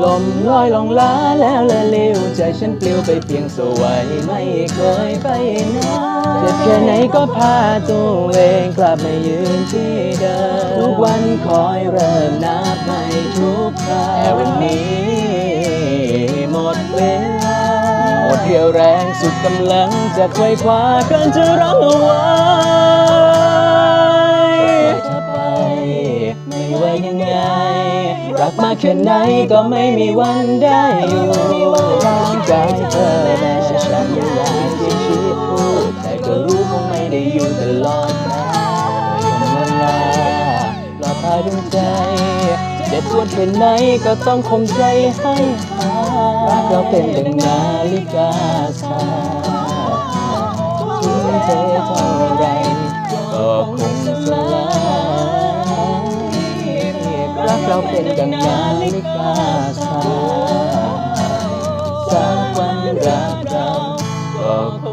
ลมลอยลงล้าแล้วละเลวใจฉันปลิวไปเพียงสวยไม่เคยไปไหนเจ็บแค่ไหนก็พาตัวเองกลับมายืนที่เดิมทุกวันคอยเริ่มนับใหม่ทุกคราแต่วันนี้หมดเวลาหมดเรี่ยวแรงสุดกำลังจะไขว่คว้าเกินจะรั้งเอาไว้จะไปไม่ว่ายังไงรักมากแค่ไหนก็ไม่มีวันได้อยู่ร่างกายเธอแม้ฉันอยากที่ชีวิตพูดแต่ก็รู้คงไม่ได้อยู่ตลอดกาลคำเวลาปลอบพาดวงใจเจ็บปวดแค่ไหนก็ต้องข่มใจให้หายรักเราเป็นดังนาฬิกาสายทุ่มเทเท่าไรก็คงสลายรักเราเป็นดังนาฬิกาสายสักวันรักเราก็คง